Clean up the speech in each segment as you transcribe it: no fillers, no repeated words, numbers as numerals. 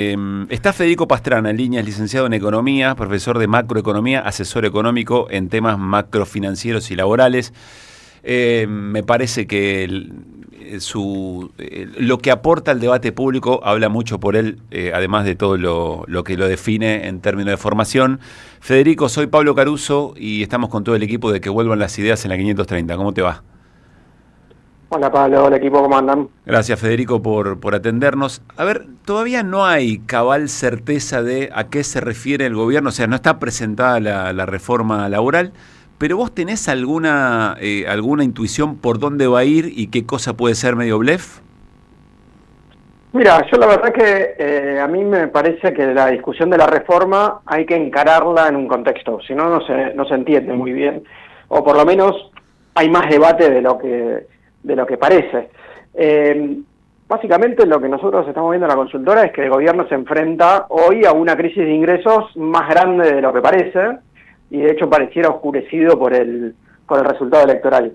Está Federico Pastrana en línea, es licenciado en Economía, profesor de Macroeconomía, asesor económico en temas macrofinancieros y laborales. Me parece que lo que aporta al debate público habla mucho por él, además de todo lo que lo define en términos de formación. Federico, soy Pablo Caruso y estamos con todo el equipo de Que Vuelvan las Ideas en la 530. ¿Cómo te va? Hola Pablo, hola equipo, ¿cómo andan? Gracias Federico por atendernos. A ver, todavía no hay cabal certeza de a qué se refiere el gobierno, o sea, no está presentada la reforma laboral, pero vos tenés alguna intuición por dónde va a ir y qué cosa puede ser medio blef. Mira, yo la verdad que a mí me parece que la discusión de la reforma hay que encararla en un contexto, si no, no se entiende muy bien, o por lo menos hay más debate de lo que parece. Básicamente lo que nosotros estamos viendo en la consultora es que el gobierno se enfrenta hoy a una crisis de ingresos más grande de lo que parece, y de hecho pareciera oscurecido por el resultado electoral.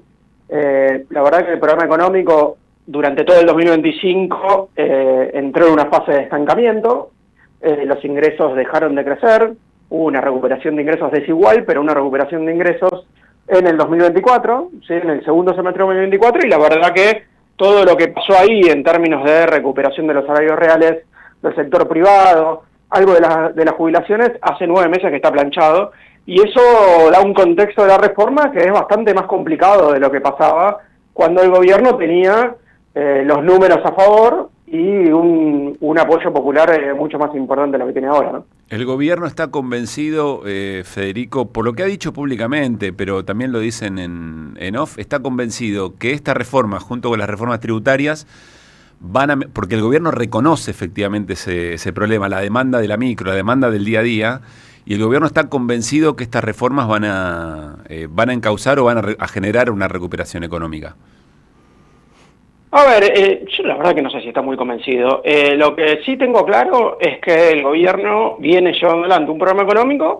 La verdad que el programa económico durante todo el 2025 entró en una fase de estancamiento, los ingresos dejaron de crecer, hubo una recuperación de ingresos desigual, pero una recuperación de ingresos en el 2024, ¿sí? En el segundo semestre de 2024, y la verdad que todo lo que pasó ahí en términos de recuperación de los salarios reales del sector privado, algo de las jubilaciones, hace 9 meses que está planchado, y eso da un contexto de la reforma que es bastante más complicado de lo que pasaba cuando el gobierno tenía los números a favor y un apoyo popular mucho más importante de lo que tiene ahora, ¿no? El gobierno está convencido, Federico, por lo que ha dicho públicamente, pero también lo dicen en off, está convencido que esta reforma, junto con las reformas tributarias, porque el gobierno reconoce efectivamente ese problema, la demanda de la micro, la demanda del día a día, y el gobierno está convencido que estas reformas van a encauzar o van a generar una recuperación económica. A ver, yo la verdad que no sé si está muy convencido. Lo que sí tengo claro es que el gobierno viene llevando adelante un programa económico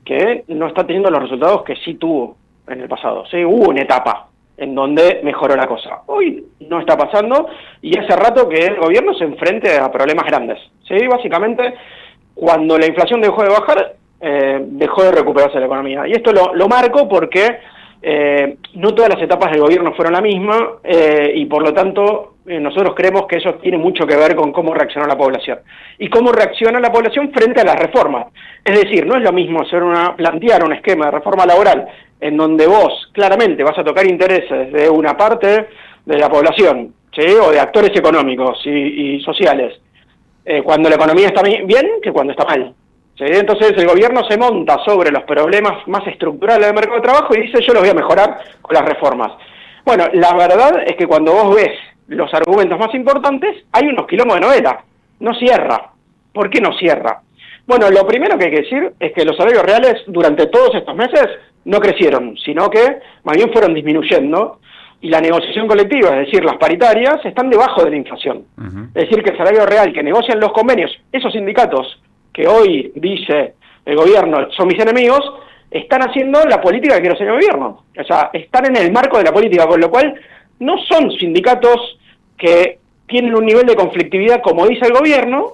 que no está teniendo los resultados que sí tuvo en el pasado. Sí, hubo una etapa en donde mejoró la cosa. Hoy no está pasando y hace rato que el gobierno se enfrente a problemas grandes. Sí, básicamente, cuando la inflación dejó de bajar, dejó de recuperarse la economía. Y esto lo marco porque no todas las etapas del gobierno fueron la misma y por lo tanto nosotros creemos que eso tiene mucho que ver con cómo reaccionó la población y cómo reacciona la población frente a las reformas. Es decir, no es lo mismo plantear un esquema de reforma laboral en donde vos claramente vas a tocar intereses de una parte de la población, ¿sí? O de actores económicos y sociales cuando la economía está bien que cuando está mal. ¿Sí? Entonces el gobierno se monta sobre los problemas más estructurales del mercado de trabajo y dice yo los voy a mejorar con las reformas. Bueno, la verdad es que cuando vos ves los argumentos más importantes, hay unos quilombos de novela. No cierra. ¿Por qué no cierra? Bueno, lo primero que hay que decir es que los salarios reales durante todos estos meses no crecieron, sino que más bien fueron disminuyendo y la negociación colectiva, es decir, las paritarias, están debajo de la inflación. Es decir, que el salario real que negocian los convenios, esos sindicatos que hoy dice el gobierno son mis enemigos, están haciendo la política que quiere hacer el gobierno. O sea, están en el marco de la política, con lo cual no son sindicatos que tienen un nivel de conflictividad como dice el gobierno,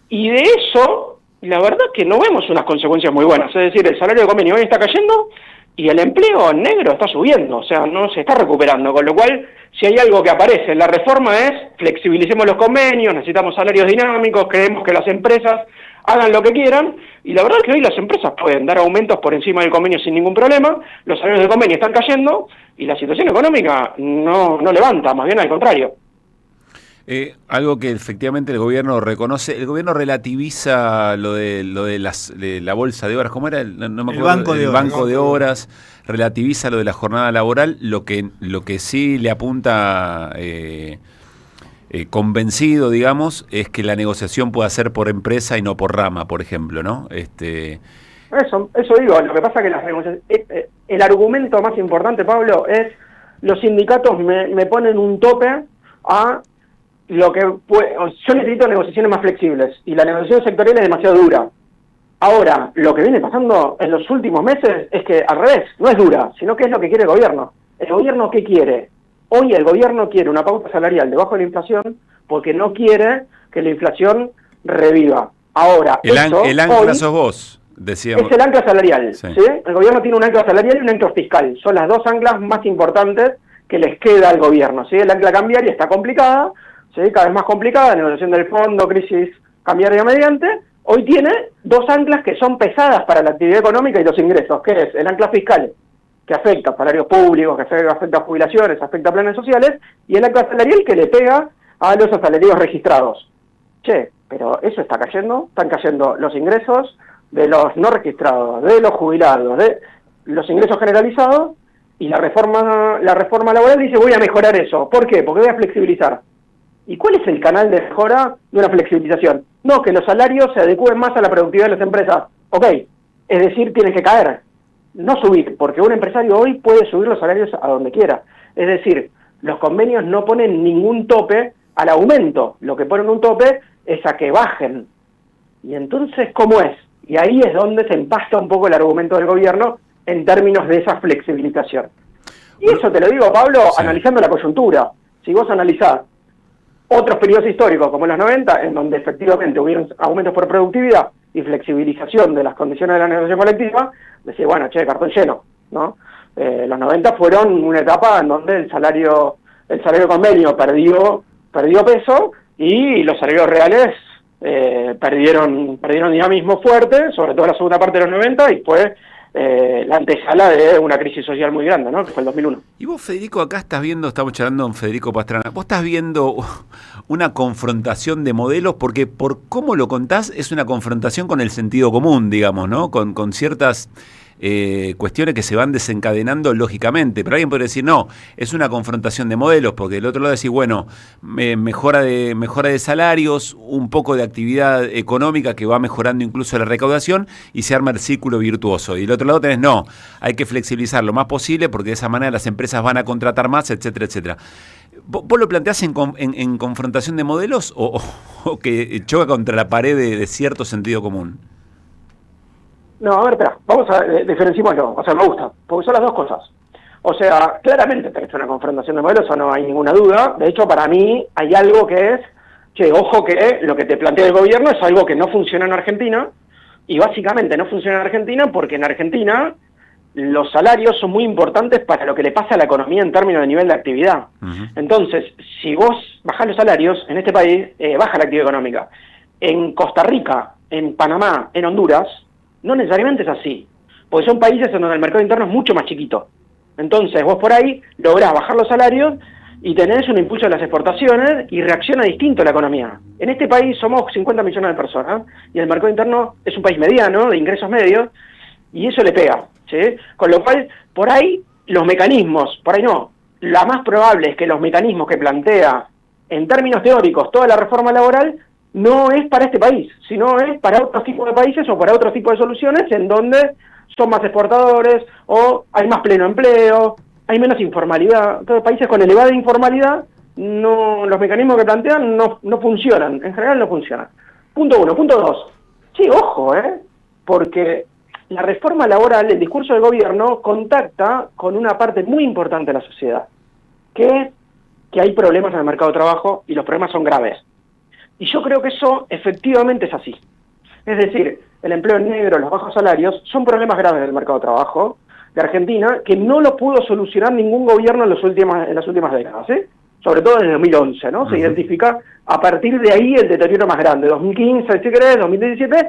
y de eso, la verdad que no vemos unas consecuencias muy buenas. Es decir, el salario de convenio hoy está cayendo y el empleo en negro está subiendo, o sea, no se está recuperando, con lo cual, si hay algo que aparece en la reforma es flexibilicemos los convenios, necesitamos salarios dinámicos, creemos que las empresas hagan lo que quieran, y la verdad es que hoy las empresas pueden dar aumentos por encima del convenio sin ningún problema, los salarios del convenio están cayendo, y la situación económica no levanta, más bien al contrario. Algo que efectivamente el gobierno reconoce, el gobierno relativiza lo de la bolsa de horas, ¿cómo era? No me acuerdo, el banco de horas, relativiza lo de la jornada laboral, lo que sí le apunta convencido, digamos, es que la negociación pueda ser por empresa y no por rama, por ejemplo, ¿no? Eso digo, lo que pasa es que las negociaciones, el argumento más importante, Pablo, es los sindicatos me ponen un tope a lo que yo necesito negociaciones más flexibles y la negociación sectorial es demasiado dura. Ahora, lo que viene pasando en los últimos meses es que al revés, no es dura, sino que es lo que quiere el gobierno. ¿El gobierno qué quiere? Hoy el gobierno quiere una pauta salarial debajo de la inflación porque no quiere que la inflación reviva. Ahora, El ancla hoy sos vos, decíamos. es el ancla salarial. Sí. ¿Sí? El gobierno tiene un ancla salarial y un ancla fiscal. Son las dos anclas más importantes que les queda al gobierno. ¿Sí? El ancla cambiaria está complicada, ¿sí? Cada vez más complicada, negociación del fondo, crisis cambiaria mediante. Hoy tiene dos anclas que son pesadas para la actividad económica y los ingresos, que es el ancla fiscal, que afecta a salarios públicos, que afecta a jubilaciones, afecta a planes sociales, y el ancla salarial que le pega a los asalariados registrados. Che, pero eso está cayendo, están cayendo los ingresos de los no registrados, de los jubilados, de los ingresos generalizados, y la reforma laboral dice voy a mejorar eso. ¿Por qué? Porque voy a flexibilizar. ¿Y cuál es el canal de mejora de una flexibilización? No, que los salarios se adecúen más a la productividad de las empresas. Ok, es decir, tienen que caer, no subir, porque un empresario hoy puede subir los salarios a donde quiera. Es decir, los convenios no ponen ningún tope al aumento, lo que ponen un tope es a que bajen. Y entonces, ¿cómo es? Y ahí es donde se empasta un poco el argumento del gobierno en términos de esa flexibilización. Y eso te lo digo, Pablo, sí, analizando la coyuntura. Si vos analizás otros periodos históricos, como los 90, en donde efectivamente hubieron aumentos por productividad y flexibilización de las condiciones de la negociación colectiva, decís, bueno, che, cartón lleno, ¿no? Los 90 fueron una etapa en donde el salario convenio perdió peso y los salarios reales perdieron dinamismo fuerte, sobre todo en la segunda parte de los 90, y fue la antesala de una crisis social muy grande, ¿no? Que fue el 2001. Y vos, Federico, acá estás viendo, estamos charlando con Federico Pastrana, vos estás viendo una confrontación de modelos, porque por cómo lo contás es una confrontación con el sentido común, digamos, ¿no? Con ciertas cuestiones que se van desencadenando lógicamente, pero alguien podría decir, no, es una confrontación de modelos, porque del otro lado decís, bueno, mejora de salarios, un poco de actividad económica que va mejorando incluso la recaudación y se arma el círculo virtuoso. Y del otro lado tenés, no, hay que flexibilizar lo más posible porque de esa manera las empresas van a contratar más, etcétera, etcétera. ¿Vos lo planteás en confrontación de modelos o que choca contra la pared de cierto sentido común? No, a ver, espera, vamos a diferenciémoslo, o sea, me gusta, porque son las dos cosas. O sea, claramente tenés una confrontación de modelos, eso no hay ninguna duda. De hecho, para mí hay algo que es, che, ojo que lo que te plantea el gobierno es algo que no funciona en Argentina, y básicamente no funciona en Argentina porque en Argentina los salarios son muy importantes para lo que le pasa a la economía en términos de nivel de actividad. Uh-huh. Entonces, si vos bajás los salarios, en este país baja la actividad económica. En Costa Rica, en Panamá, en Honduras, no necesariamente es así, porque son países en donde el mercado interno es mucho más chiquito. Entonces vos por ahí lográs bajar los salarios y tenés un impulso de las exportaciones y reacciona distinto la economía. En este país somos 50 millones de personas y el mercado interno es un país mediano, de ingresos medios, y eso le pega, ¿sí? Con lo cual, por ahí los mecanismos, por ahí no, la más probable es que los mecanismos que plantea en términos teóricos toda la reforma laboral no es para este país, sino es para otros tipos de países o para otros tipos de soluciones en donde son más exportadores o hay más pleno empleo, hay menos informalidad. Entonces, países con elevada informalidad, no, los mecanismos que plantean no funcionan, en general no funcionan. Punto uno. Punto dos. Sí, ojo, porque la reforma laboral, el discurso del gobierno, contacta con una parte muy importante de la sociedad, que es que hay problemas en el mercado de trabajo y los problemas son graves. Y yo creo que eso efectivamente es así. Es decir, el empleo en negro, los bajos salarios, son problemas graves del mercado de trabajo de Argentina que no lo pudo solucionar ningún gobierno en las últimas décadas, ¿sí? Sobre todo desde 2011, ¿no? Uh-huh. Se identifica a partir de ahí el deterioro más grande. 2015, si querés, 2017,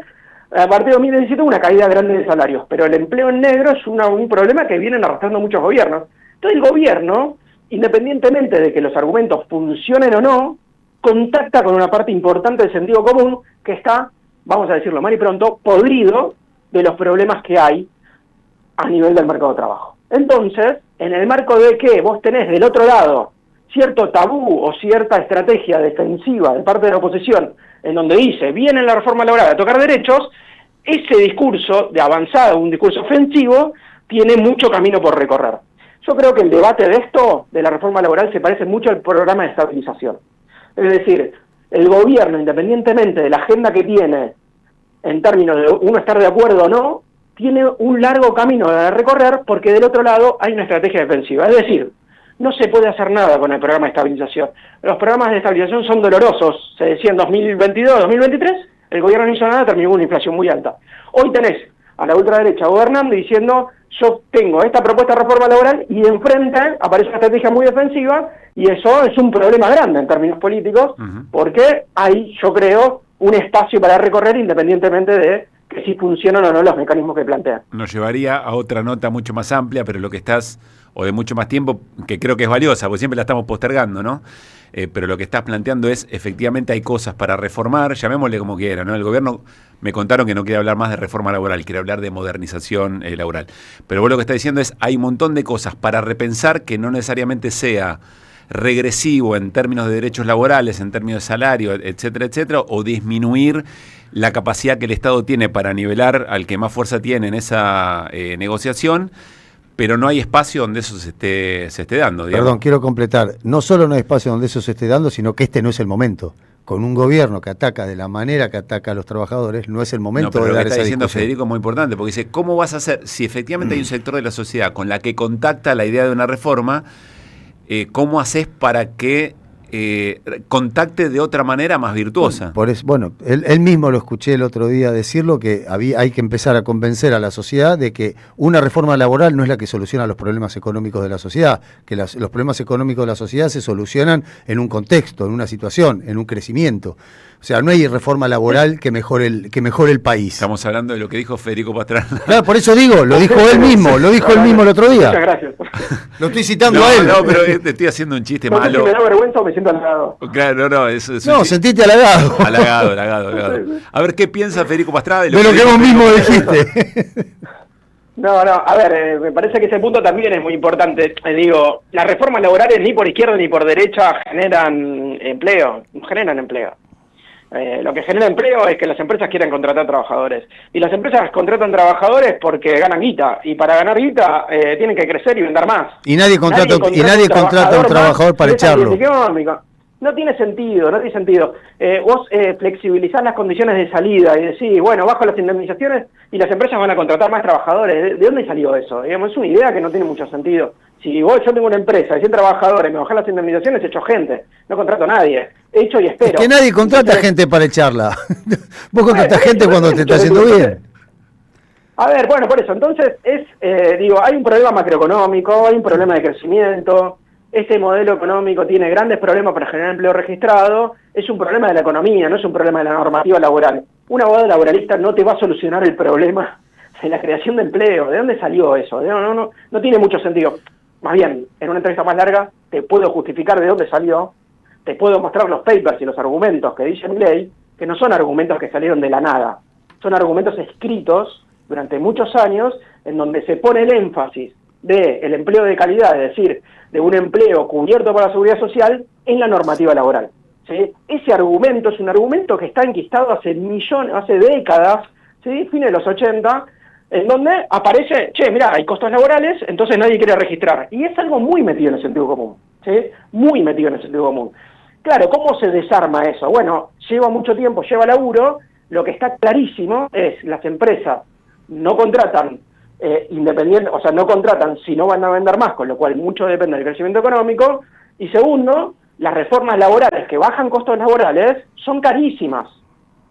a partir de 2017 una caída grande de salarios. Pero el empleo en negro es un problema que vienen arrastrando muchos gobiernos. Entonces el gobierno, independientemente de que los argumentos funcionen o no, contacta con una parte importante del sentido común que está, vamos a decirlo mal y pronto, podrido de los problemas que hay a nivel del mercado de trabajo. Entonces, en el marco de que vos tenés del otro lado cierto tabú o cierta estrategia defensiva de parte de la oposición, en donde dice, viene la reforma laboral a tocar derechos, ese discurso de avanzada, un discurso ofensivo, tiene mucho camino por recorrer. Yo creo que el debate de esto, de la reforma laboral, se parece mucho al programa de estabilización. Es decir, el gobierno, independientemente de la agenda que tiene, en términos de uno estar de acuerdo o no, tiene un largo camino de recorrer porque del otro lado hay una estrategia defensiva. Es decir, no se puede hacer nada con el programa de estabilización. Los programas de estabilización son dolorosos. Se decía en 2022, 2023, el gobierno no hizo nada, terminó con una inflación muy alta. Hoy tenés a la ultraderecha gobernando y diciendo, yo tengo esta propuesta de reforma laboral, y enfrente aparece una estrategia muy defensiva, y eso es un problema grande en términos políticos, porque hay, yo creo, un espacio para recorrer independientemente de que si funcionan o no los mecanismos que plantean. Nos llevaría a otra nota mucho más amplia, pero lo que estás, o de mucho más tiempo, que creo que es valiosa, porque siempre la estamos postergando, ¿no? Pero lo que estás planteando es, efectivamente hay cosas para reformar, llamémosle como quiera, ¿no? El gobierno, me contaron que no quiere hablar más de reforma laboral, quiere hablar de modernización laboral. Pero vos lo que estás diciendo es, hay un montón de cosas para repensar que no necesariamente sea regresivo en términos de derechos laborales, en términos de salario, etcétera, o disminuir la capacidad que el Estado tiene para nivelar al que más fuerza tiene en esa negociación, pero no hay espacio donde eso se esté dando. Digamos. Perdón, quiero completar. No solo no hay espacio donde eso se esté dando, sino que este no es el momento. Con un gobierno que ataca de la manera que ataca a los trabajadores, no es el momento de dar esa discusión. Lo que está diciendo Federico es muy importante, porque dice, ¿cómo vas a hacer? Si efectivamente hay un sector de la sociedad con la que contacta la idea de una reforma, ¿cómo haces para que contacte de otra manera más virtuosa? Bueno, él mismo lo escuché el otro día decirlo, que hay que empezar a convencer a la sociedad de que una reforma laboral no es la que soluciona los problemas económicos de la sociedad, que los problemas económicos de la sociedad se solucionan en un contexto, en una situación, en un crecimiento. O sea, no hay reforma laboral que mejore el país. Estamos hablando de lo que dijo Federico Pastrana. Claro, por eso digo, lo dijo él mismo el otro día. Muchas gracias. Lo estoy citando a él. No, pero te estoy haciendo un chiste malo. Si me da vergüenza o me siento halagado. Claro, no, eso es no, sentiste halagado. Halagado. A ver, ¿qué piensa Federico Pastrana de lo que vos mismo dijiste? No, a ver, me parece que ese punto también es muy importante. Digo, las reformas laborales ni por izquierda ni por derecha generan empleo, no generan empleo. Lo que genera empleo es que las empresas quieren contratar trabajadores. Y las empresas contratan trabajadores porque ganan guita. Y para ganar guita tienen que crecer y vender más. Y nadie contrata a un trabajador para echarlo. No tiene sentido. Vos flexibilizás las condiciones de salida y decís, bueno, bajo las indemnizaciones y las empresas van a contratar más trabajadores. ¿De dónde salió eso? Digamos, es una idea que no tiene mucho sentido. Si yo tengo una empresa de 100 trabajadores, me bajan las indemnizaciones, echo gente. No contrato a nadie. Echo y espero. Es que nadie contrata gente para echarla. Vos contratás gente cuando te está haciendo bien. A ver, bueno, por eso. Entonces, hay un problema macroeconómico, hay un problema de crecimiento. Este modelo económico tiene grandes problemas para generar empleo registrado. Es un problema de la economía, no es un problema de la normativa laboral. Un abogado laboralista no te va a solucionar el problema de la creación de empleo. ¿De dónde salió eso? No tiene mucho sentido. Más bien, en una entrevista más larga, te puedo justificar de dónde salió, te puedo mostrar los papers y los argumentos que dice Milei, que no son argumentos que salieron de la nada. Son argumentos escritos durante muchos años, en donde se pone el énfasis del empleo de calidad, es decir, de un empleo cubierto por la seguridad social, en la normativa laboral. ¿Sí? Ese argumento es un argumento que está enquistado hace décadas, ¿sí? Fines de los 80, en donde aparece, mirá, hay costos laborales, entonces nadie quiere registrar. Y es algo muy metido en el sentido común, ¿sí? Muy metido en el sentido común. Claro, ¿cómo se desarma eso? Bueno, lleva mucho tiempo, lleva laburo, lo que está clarísimo es las empresas no contratan no contratan si no van a vender más, con lo cual mucho depende del crecimiento económico, y segundo, las reformas laborales que bajan costos laborales son carísimas,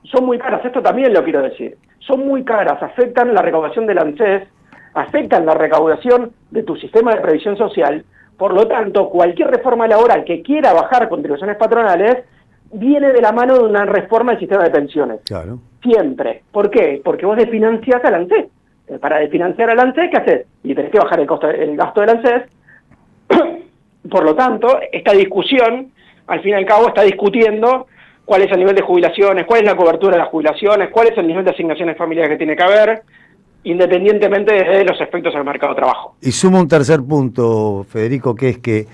son muy caras, esto también lo quiero decir, son muy caras, afectan la recaudación del ANSES, afectan la recaudación de tu sistema de previsión social, por lo tanto, cualquier reforma laboral que quiera bajar contribuciones patronales, viene de la mano de una reforma del sistema de pensiones. Claro. Siempre. ¿Por qué? Porque vos desfinanciás al ANSES. Para desfinanciar al ANSES, ¿qué haces? Y tenés que bajar el gasto del ANSES. Por lo tanto, esta discusión, al fin y al cabo, está discutiendo cuál es el nivel de jubilaciones, cuál es la cobertura de las jubilaciones, cuál es el nivel de asignaciones familiares que tiene que haber, independientemente de los efectos en el mercado de trabajo. Y sumo un tercer punto, Federico, que es que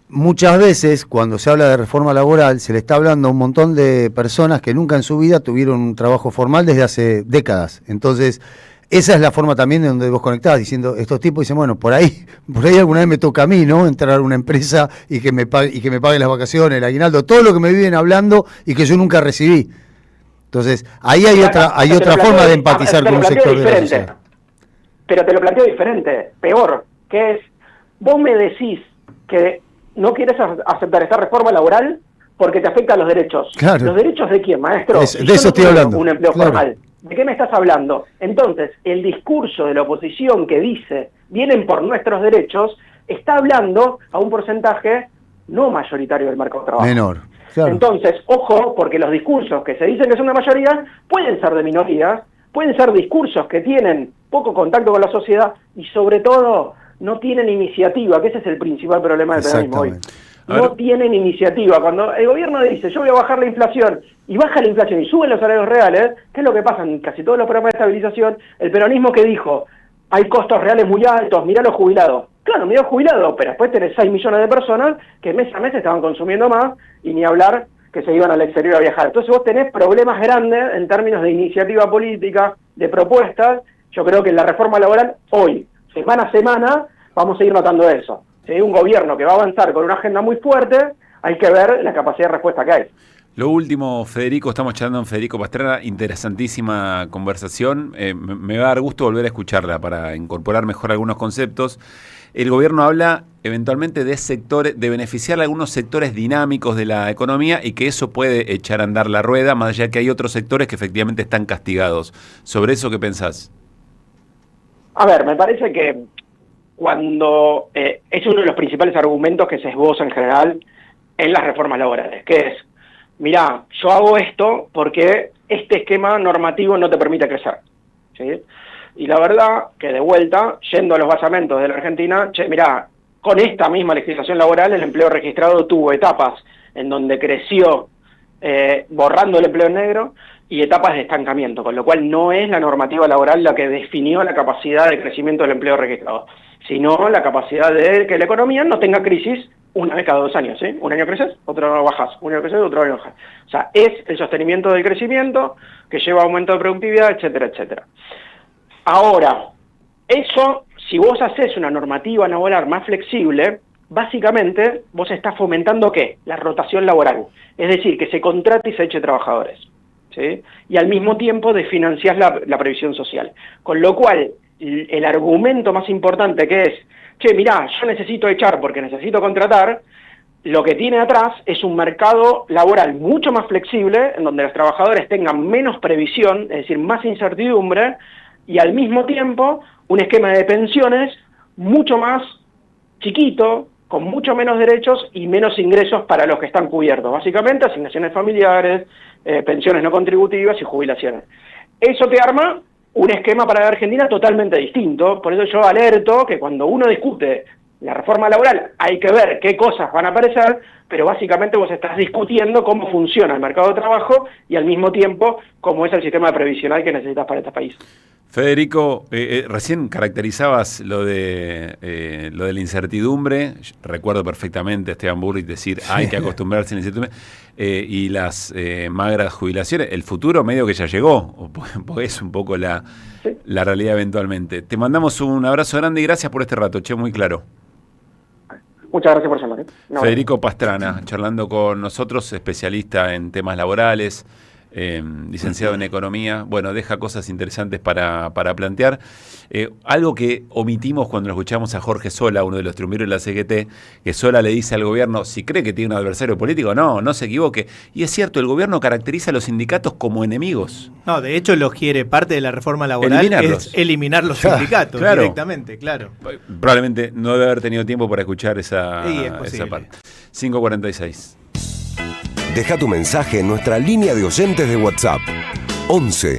muchas veces, cuando se habla de reforma laboral, se le está hablando a un montón de personas que nunca en su vida tuvieron un trabajo formal desde hace décadas. Entonces, esa es la forma también de donde vos conectás, diciendo, estos tipos dicen, bueno, por ahí alguna vez me toca a mí, ¿no? Entrar a una empresa y que me pague las vacaciones, el aguinaldo, todo lo que me viven hablando y que yo nunca recibí. Entonces, ahí hay otra forma de empatizar con un sector de la sociedad. Pero te lo planteo diferente, peor, que es, vos me decís que no quieres aceptar esta reforma laboral porque te afecta a los derechos. Claro. ¿Los derechos de quién, maestro? De eso estoy hablando. Un empleo Claro. formal. ¿De qué me estás hablando? Entonces, el discurso de la oposición que dice vienen por nuestros derechos está hablando a un porcentaje no mayoritario del mercado de trabajo. Menor. Claro. Entonces, ojo, porque los discursos que se dicen que son una mayoría pueden ser de minorías, pueden ser discursos que tienen poco contacto con la sociedad y sobre todo no tienen iniciativa, que ese es el principal problema del peronismo hoy. No tienen iniciativa. Cuando el gobierno dice, yo voy a bajar la inflación, y baja la inflación y suben los salarios reales, ¿qué es lo que pasa en casi todos los programas de estabilización? El peronismo que dijo, hay costos reales muy altos, mirá los jubilados. Claro, mirá los jubilados, pero después tenés 6 millones de personas que mes a mes estaban consumiendo más, y ni hablar que se iban al exterior a viajar. Entonces vos tenés problemas grandes en términos de iniciativa política, de propuestas. Yo creo que en la reforma laboral, hoy, semana a semana, vamos a ir notando eso. Si hay un gobierno que va a avanzar con una agenda muy fuerte, hay que ver la capacidad de respuesta que hay. Lo último, Federico, estamos charlando con Federico Pastrana, interesantísima conversación. Me va a dar gusto volver a escucharla para incorporar mejor algunos conceptos. El gobierno habla eventualmente de sectores, de beneficiar a algunos sectores dinámicos de la economía y que eso puede echar a andar la rueda, más allá que hay otros sectores que efectivamente están castigados. ¿Sobre eso qué pensás? A ver, me parece que cuando es uno de los principales argumentos que se esboza en general en las reformas laborales, que es, mirá, yo hago esto porque este esquema normativo no te permite crecer, ¿sí? Y la verdad que de vuelta, yendo a los basamentos de la Argentina, mirá, con esta misma legislación laboral el empleo registrado tuvo etapas en donde creció borrando el empleo negro y etapas de estancamiento, con lo cual no es la normativa laboral la que definió la capacidad de crecimiento del empleo registrado, sino la capacidad de que la economía no tenga crisis una vez cada 2 años, ¿sí? Un año creces, otro bajas, un año creces, otro año bajas. O sea, es el sostenimiento del crecimiento que lleva a aumento de productividad, etcétera, etcétera. Ahora, eso, si vos haces una normativa laboral más flexible, básicamente vos estás fomentando ¿qué? La rotación laboral. Es decir, que se contrate y se eche trabajadores, ¿sí? Y al mismo tiempo desfinanciás la previsión social. Con lo cual, el argumento más importante que es, che, mirá, yo necesito echar porque necesito contratar, lo que tiene atrás es un mercado laboral mucho más flexible, en donde los trabajadores tengan menos previsión, es decir, más incertidumbre, y al mismo tiempo un esquema de pensiones mucho más chiquito, con mucho menos derechos y menos ingresos para los que están cubiertos. Básicamente, asignaciones familiares, pensiones no contributivas y jubilaciones. Eso te arma un esquema para la Argentina totalmente distinto. Por eso yo alerto que cuando uno discute la reforma laboral hay que ver qué cosas van a aparecer, pero básicamente vos estás discutiendo cómo funciona el mercado de trabajo y al mismo tiempo cómo es el sistema previsional que necesitas para este país. Federico, recién caracterizabas lo de la incertidumbre. Recuerdo perfectamente a Esteban Bullrich decir hay que acostumbrarse a la incertidumbre, y las magras jubilaciones. El futuro medio que ya llegó, porque es un poco la realidad eventualmente. Te mandamos un abrazo grande y gracias por este rato, che, muy claro. Muchas gracias por llamar. Federico Pastrana, charlando con nosotros, especialista en temas laborales, licenciado en Economía. Bueno, deja cosas interesantes para plantear. Algo que omitimos cuando escuchamos a Jorge Sola, uno de los triunviros de la CGT, que Sola le dice al gobierno, si cree que tiene un adversario político, no se equivoque. Y es cierto, el gobierno caracteriza a los sindicatos como enemigos. No, de hecho los quiere, parte de la reforma laboral es eliminar los sindicatos directamente, claro. Probablemente no debe haber tenido tiempo para escuchar esa parte. 5:46. Deja tu mensaje en nuestra línea de oyentes de WhatsApp 11